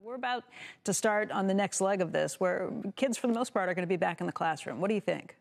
We're about to start on the next leg of this, where kids, for the most part, are going to be back in the classroom. What do you think?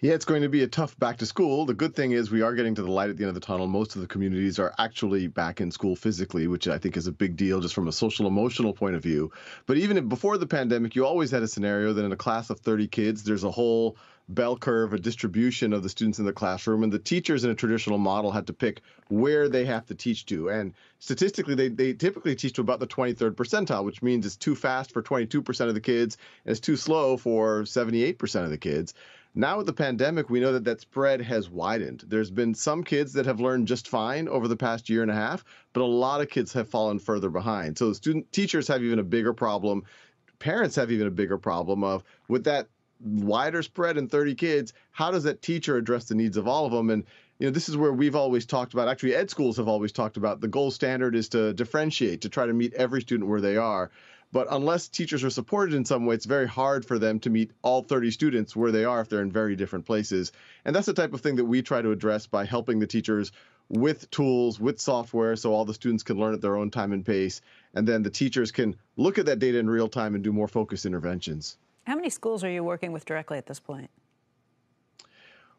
Yeah, it's going to be a tough back to school. The good thing is we are getting to the light at the end of the tunnel. Most of the communities are actually back in school physically, which I think is a big deal just from a social emotional point of view. But even before the pandemic, you always had a scenario that in a class of 30 kids, there's a whole bell curve, a distribution of the students in the classroom, and the teachers in a traditional model had to pick where they have to teach to. And statistically, they typically teach to about the 23rd percentile, which means it's too fast for 22% of the kids and it's too slow for 78% of the kids. Now with the pandemic, we know that that spread has widened. There's been some kids that have learned just fine over the past year and a half, but a lot of kids have fallen further behind. So teachers have even a bigger problem. Parents have even a bigger problem of, with that wider spread in 30 kids, how does that teacher address the needs of all of them? And this is where we've always talked about, actually ed schools have always talked about, the gold standard is to differentiate, to try to meet every student where they are. But unless teachers are supported in some way, it's very hard for them to meet all 30 students where they are if they're in very different places. And that's the type of thing that we try to address by helping the teachers with tools, with software, so all the students can learn at their own time and pace. And then the teachers can look at that data in real time and do more focused interventions. How many schools are you working with directly at this point?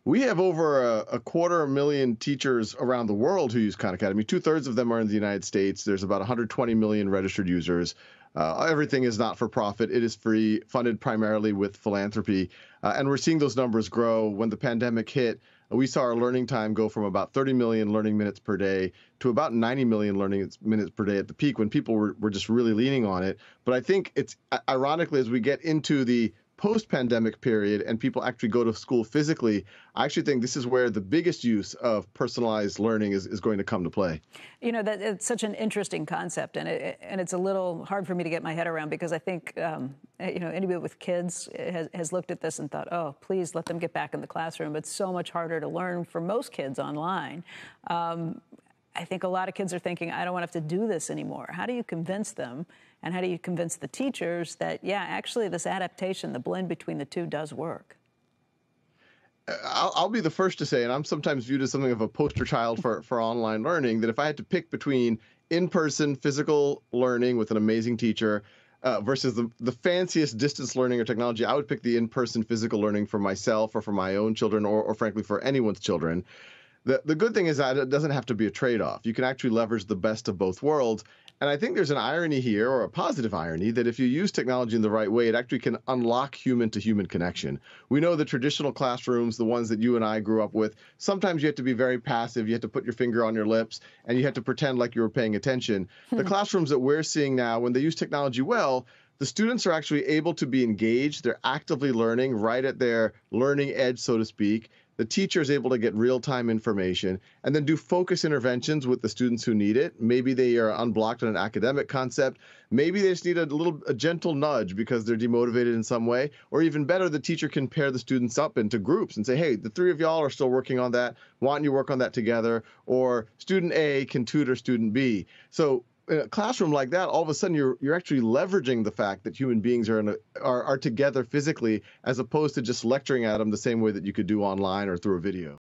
We have over a 250,000 teachers around the world who use Khan Academy. 2/3 of them are in the United States. There's about 120 million registered users. Everything is not for profit. It is free, funded primarily with philanthropy. And we're seeing those numbers grow. When the pandemic hit, we saw our learning time go from about 30 million learning minutes per day to about 90 million learning minutes per day at the peak when people were just really leaning on it. But I think it's ironically, as we get into the post-pandemic period and people actually go to school physically, I actually think this is where the biggest use of personalized learning is going to come to play. That it's such an interesting concept, and it's a little hard for me to get my head around because I think, anybody with kids has looked at this and thought, oh, please let them get back in the classroom. It's so much harder to learn for most kids online. I think a lot of kids are thinking, I don't want to have to do this anymore. How do you convince them? And how do you convince the teachers that, yeah, actually this adaptation, the blend between the two does work? I'll be the first to say, and I'm sometimes viewed as something of a poster child for online learning, that if I had to pick between in-person physical learning with an amazing teacher versus the fanciest distance learning or technology, I would pick the in-person physical learning for myself or for my own children or frankly, for anyone's children. The good thing is that it doesn't have to be a trade-off. You can actually leverage the best of both worlds. And I think there's an irony here, or a positive irony, that if you use technology in the right way, it actually can unlock human-to-human connection. We know the traditional classrooms, the ones that you and I grew up with, sometimes you have to be very passive. You have to put your finger on your lips, and you have to pretend like you were paying attention. The classrooms that we're seeing now, when they use technology well, the students are actually able to be engaged. They're actively learning right at their learning edge, so to speak. The teacher is able to get real-time information and then do focus interventions with the students who need it. Maybe they are unblocked on an academic concept. Maybe they just need a gentle nudge because they're demotivated in some way. Or even better, the teacher can pair the students up into groups and say, hey, the three of y'all are still working on that. Why don't you work on that together? Or student A can tutor student B. So in a classroom like that, all of a sudden you're actually leveraging the fact that human beings are together physically, as opposed to just lecturing at them the same way that you could do online or through a video.